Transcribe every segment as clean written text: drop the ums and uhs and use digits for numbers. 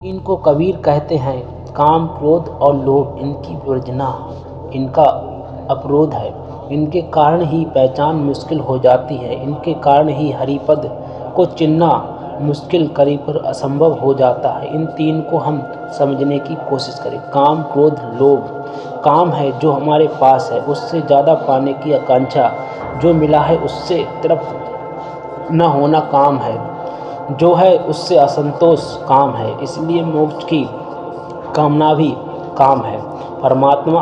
इनको कबीर कहते हैं। काम, क्रोध और लोभ इनकी वर्जना, इनका अपरोध है। इनके कारण ही पहचान मुश्किल हो जाती है। इनके कारण ही हरिपद को चिन्हना मुश्किल, करीब असंभव हो जाता है। इन तीन को हम समझने की कोशिश करें। काम, क्रोध, लोभ। काम है जो हमारे पास है, उससे ज़्यादा पाने की आकांक्षा, जो मिला है उससे तृप्त न होना काम है, जो है उससे असंतोष काम है। इसलिए मोक्ष की कामना भी काम है। परमात्मा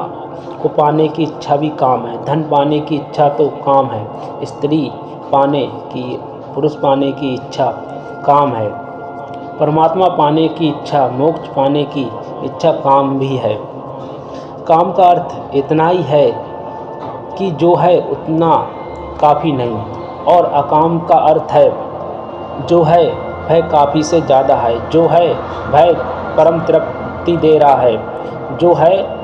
को पाने की इच्छा भी काम है। धन पाने की इच्छा तो काम है। स्त्री पाने की, पुरुष पाने की इच्छा काम है। परमात्मा पाने की इच्छा, मोक्ष पाने की इच्छा काम भी है। काम का अर्थ इतना ही है कि जो है उतना काफ़ी नहीं, और अकाम का अर्थ है जो है वह काफ़ी से ज़्यादा है, जो है वह परम तृप्ति दे रहा है, जो है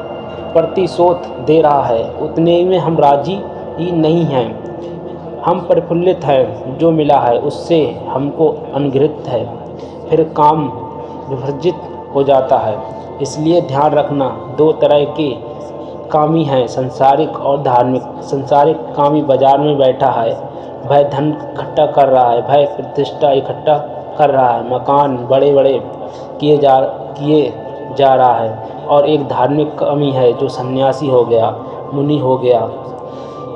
प्रतिशोध दे रहा है। उतने में हम राजी ही नहीं हैं। हम प्रफुल्लित हैं, जो मिला है उससे हमको अनुगृहित है। फिर काम विवर्जित हो जाता है। इसलिए ध्यान रखना, दो तरह के कामी हैं, संसारिक और धार्मिक। संसारिक कामी बाजार में बैठा है, वह धन इकट्ठा कर रहा है, वह प्रतिष्ठा इकट्ठा कर रहा है, मकान बड़े बड़े किए जा रहा है। और एक धार्मिक कामी है जो सन्यासी हो गया, मुनि हो गया,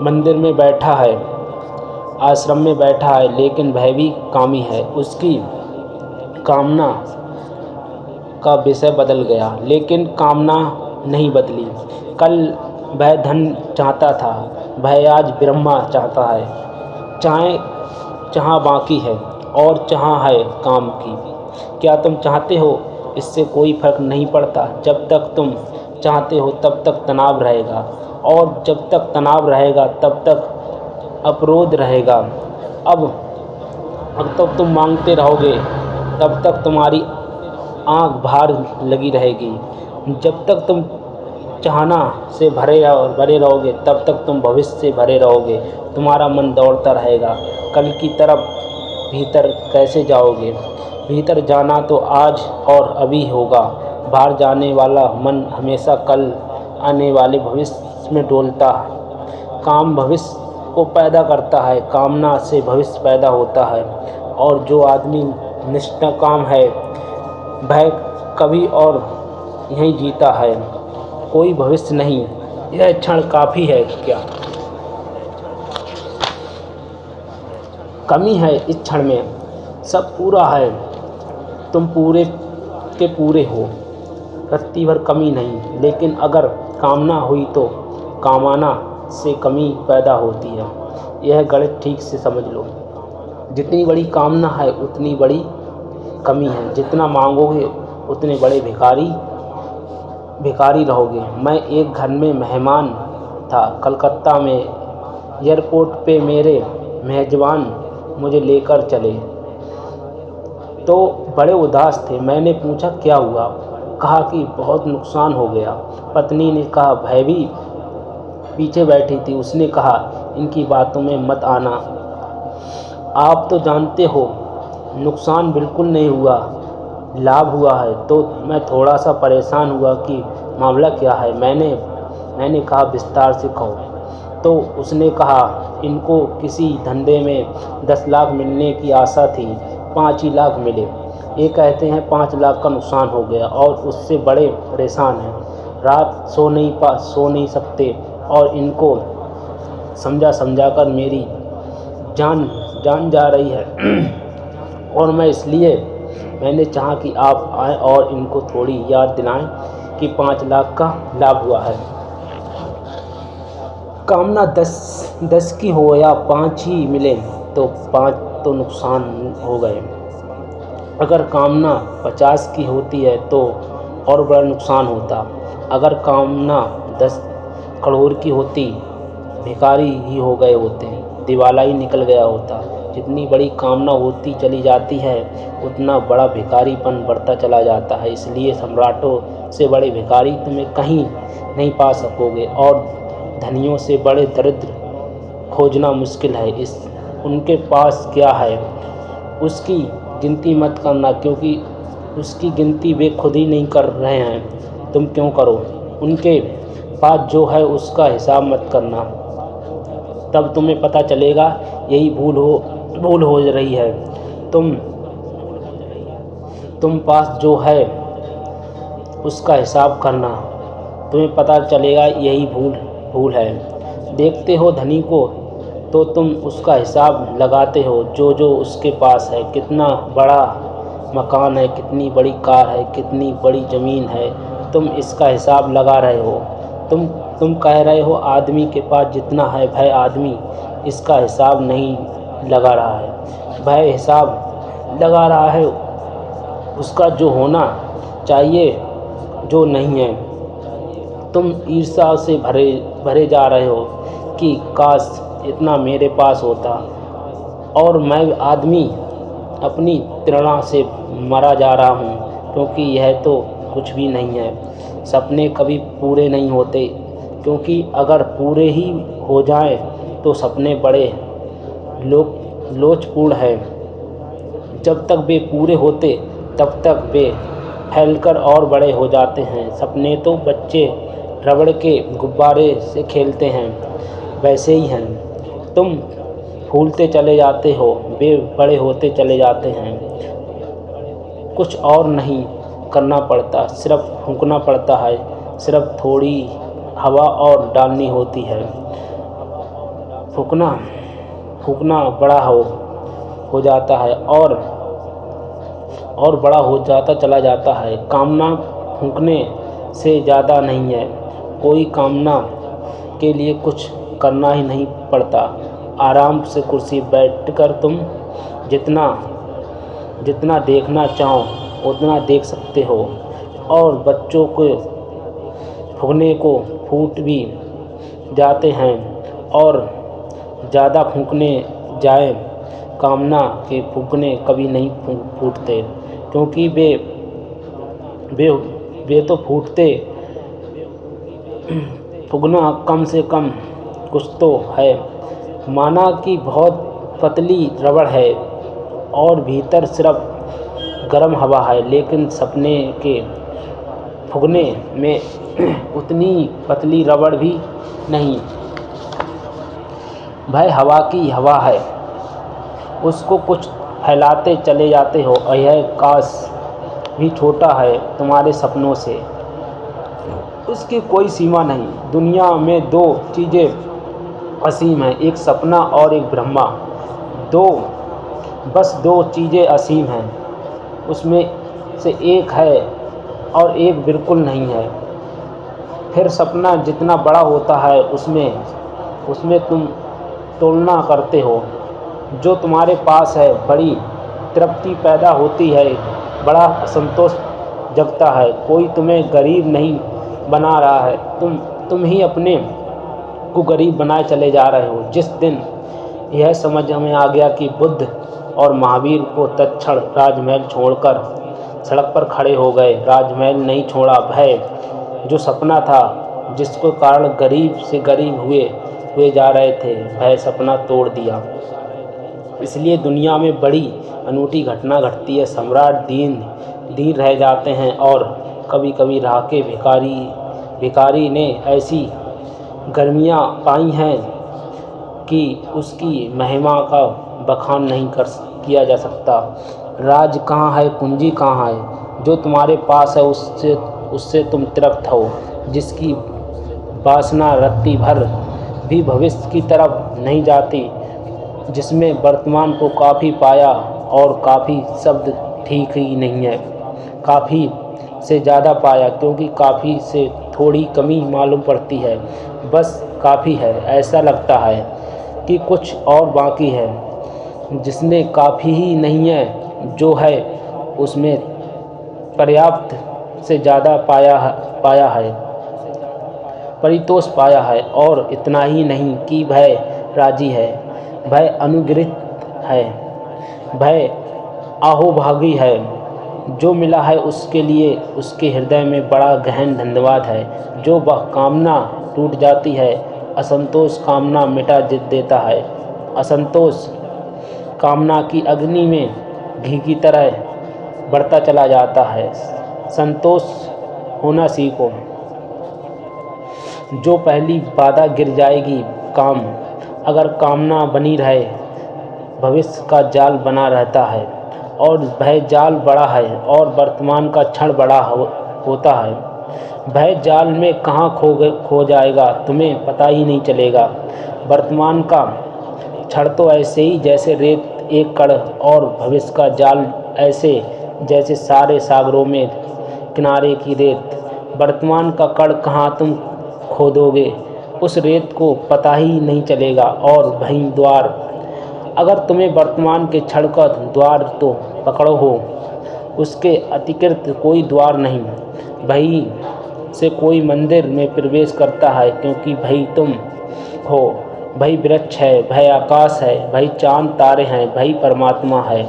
मंदिर में बैठा है, आश्रम में बैठा है, लेकिन वह भी कामी है। उसकी कामना का विषय बदल गया, लेकिन कामना नहीं बदली। कल वह धन चाहता था, वह आज ब्रह्मा चाहता है। चाहे जहाँ बाकी है और जहाँ है काम की। क्या तुम चाहते हो? इससे कोई फर्क नहीं पड़ता। जब तक तुम चाहते हो तब तक तनाव रहेगा, और जब तक तनाव रहेगा तब तक अपरोध रहेगा। अब तक तुम मांगते रहोगे तब तक तुम्हारी आँख भार लगी रहेगी। जब तक तुम चाहना से भरे रहोगे तब तक तुम भविष्य से भरे रहोगे। तुम्हारा मन दौड़ता रहेगा। कल की तरफ भीतर कैसे जाओगे? भीतर जाना तो आज और अभी होगा। बाहर जाने वाला मन हमेशा कल आने वाले भविष्य में डोलता है। काम भविष्य को पैदा करता है, कामना से भविष्य पैदा होता है। और जो आदमी निष्काम है वह कभी और यहीं जीता है, कोई भविष्य नहीं। यह क्षण काफ़ी है क्या? कमी है इस क्षण में, सब पूरा है, तुम पूरे के पूरे हो, रत्ती भर कमी नहीं। लेकिन अगर कामना हुई तो कामना से कमी पैदा होती है। यह गणित ठीक से समझ लो। जितनी बड़ी कामना है उतनी बड़ी कमी है। जितना मांगोगे उतने बड़े भिखारी रहोगे। मैं एक घर में मेहमान था कलकत्ता में। एयरपोर्ट पे मेरे मेज़बान मुझे लेकर चले तो बड़े उदास थे। मैंने पूछा क्या हुआ? कहा कि बहुत नुकसान हो गया। पत्नी ने कहा, भय भी पीछे बैठी थी। उसने कहा, इनकी बातों में मत आना, आप तो जानते हो नुकसान बिल्कुल नहीं हुआ, लाभ हुआ है। तो मैं थोड़ा सा परेशान हुआ कि मामला क्या है। मैंने कहा, विस्तार से कहो। तो उसने कहा, इनको किसी धंधे में 10 लाख मिलने की आशा थी, 5 ही लाख मिले। ये कहते हैं 5 लाख का नुकसान हो गया और उससे बड़े परेशान हैं। रात सो नहीं सकते, और इनको समझा कर मेरी जान जा रही है। और मैंने चाहा कि आप आएँ और इनको थोड़ी याद दिलाएं कि 5 लाख का लाभ हुआ है। कामना 10 की हो या 5 ही मिले तो 5 तो नुकसान हो गए। अगर कामना 50 की होती है तो और बड़ा नुकसान होता। अगर कामना 10 करोड़ की होती, भिखारी ही हो गए होते, दिवाला ही निकल गया होता। जितनी बड़ी कामना होती चली जाती है उतना बड़ा भिखारीपन बढ़ता चला जाता है। इसलिए सम्राटों से बड़े भिखारी तुम्हें कहीं नहीं पा सकोगे, और धनियों से बड़े दरिद्र खोजना मुश्किल है। उनके पास क्या है उसकी गिनती मत करना, क्योंकि उसकी गिनती वे खुद ही नहीं कर रहे हैं, तुम क्यों करो। उनके पास जो है उसका हिसाब मत करना, तब तुम्हें पता चलेगा यही भूल हो रही है। तुम पास जो है उसका हिसाब करना, तुम्हें पता चलेगा यही भूल है। देखते हो धनी को तो तुम उसका हिसाब लगाते हो जो उसके पास है, कितना बड़ा मकान है, कितनी बड़ी कार है, कितनी बड़ी ज़मीन है, तुम इसका हिसाब लगा रहे हो। तुम कह रहे हो आदमी के पास जितना है, वह आदमी इसका हिसाब नहीं लगा रहा है, वह हिसाब लगा रहा है उसका जो होना चाहिए जो नहीं है। तुम ईर्ष्या से भरे जा रहे हो कि काश इतना मेरे पास होता, और मैं आदमी अपनी तृष्णा से मरा जा रहा हूँ, क्योंकि यह तो कुछ भी नहीं है। सपने कभी पूरे नहीं होते, क्योंकि अगर पूरे ही हो जाएं तो सपने बड़े लोचपूर्ण है। जब तक वे पूरे होते तब तक वे फैलकर और बड़े हो जाते हैं। सपने तो बच्चे रबड़ के गुब्बारे से खेलते हैं, वैसे ही हैं। तुम फूलते चले जाते हो, वे बड़े होते चले जाते हैं। कुछ और नहीं करना पड़ता, सिर्फ फूंकना पड़ता है, सिर्फ थोड़ी हवा और डालनी होती है। फूंकना बड़ा हो जाता है और बड़ा हो जाता चला जाता है। कामना फूंकने से ज़्यादा नहीं है। कोई कामना के लिए कुछ करना ही नहीं पड़ता। आराम से कुर्सी बैठकर तुम जितना देखना चाहो उतना देख सकते हो, और बच्चों को फूंकने को फूट भी जाते हैं, और ज़्यादा फूंकने जाए कामना के फूंकने कभी नहीं फूटते, क्योंकि वे तो फूंकना कम से कम कुछ तो है। माना कि बहुत पतली रबड़ है और भीतर सिर्फ गर्म हवा है, लेकिन सपने के फूंकने में उतनी पतली रबड़ भी नहीं, वह हवा की हवा है। उसको कुछ फैलाते चले जाते हो, और यह काश भी छोटा है तुम्हारे सपनों से। उसकी कोई सीमा नहीं। दुनिया में दो चीज़ें असीम हैं, एक सपना और एक ब्रह्मा। बस दो चीज़ें असीम हैं, उसमें से एक है और एक बिल्कुल नहीं है। फिर सपना जितना बड़ा होता है उसमें तुम तुलना करते हो। जो तुम्हारे पास है बड़ी तृप्ति पैदा होती है, बड़ा असंतोष जगता है। कोई तुम्हें गरीब नहीं बना रहा है, तुम ही अपने को गरीब बनाए चले जा रहे हो। जिस दिन यह समझ हमें आ गया कि बुद्ध और महावीर को तत्क्षण राजमहल छोड़कर सड़क पर खड़े हो गए। राजमहल नहीं छोड़ा, भय जो सपना था जिसको कारण गरीब से गरीब हुए जा रहे थे, वह सपना तोड़ दिया। इसलिए दुनिया में बड़ी अनूठी घटना घटती है। सम्राट दीन रह जाते हैं, और कभी कभी राह के भिखारी ने ऐसी गर्मियाँ पाई हैं कि उसकी महिमा का बखान नहीं किया जा सकता। राज कहाँ है, पूंजी कहाँ है, जो तुम्हारे पास है उससे तुम तृप्त हो, जिसकी वासना रत्ती भर भी भविष्य की तरफ नहीं जाती, जिसमें वर्तमान को काफ़ी पाया, और काफ़ी शब्द ठीक ही नहीं है, काफ़ी से ज़्यादा पाया, क्योंकि काफ़ी से थोड़ी कमी मालूम पड़ती है। बस काफ़ी है, ऐसा लगता है कि कुछ और बाकी है, जिसने काफ़ी ही नहीं है, जो है उसमें पर्याप्त से ज़्यादा पाया है, परितोष पाया है, और इतना ही नहीं कि वह राजी है, वह अनुग्रहित है, वह अहोभागी है। जो मिला है उसके लिए उसके हृदय में बड़ा गहन धन्यवाद है। जो वह कामना टूट जाती है, असंतोष कामना मिटा देता है। असंतोष कामना की अग्नि में घी की तरह बढ़ता चला जाता है। संतोष होना सीखो। जो पहली बाधा गिर जाएगी काम, अगर कामना बनी रहे भविष्य का जाल बना रहता है, और वह जाल बड़ा है और वर्तमान का क्षण बड़ा होता है। वह जाल में कहाँ खो जाएगा तुम्हें पता ही नहीं चलेगा। वर्तमान का क्षण तो ऐसे ही जैसे रेत एक कण, और भविष्य का जाल ऐसे जैसे सारे सागरों में किनारे की रेत। वर्तमान का कण कहाँ तुम खोदोगे उस रेत को पता ही नहीं चलेगा। और वहीं द्वार, अगर तुम्हें वर्तमान के क्षण का द्वार तो पकड़ो हो, उसके अतिरिक्त कोई द्वार नहीं। वही से कोई मंदिर में प्रवेश करता है, क्योंकि वही तुम हो। वही वृक्ष है, वही आकाश है, वही चांद तारे हैं, वही परमात्मा है।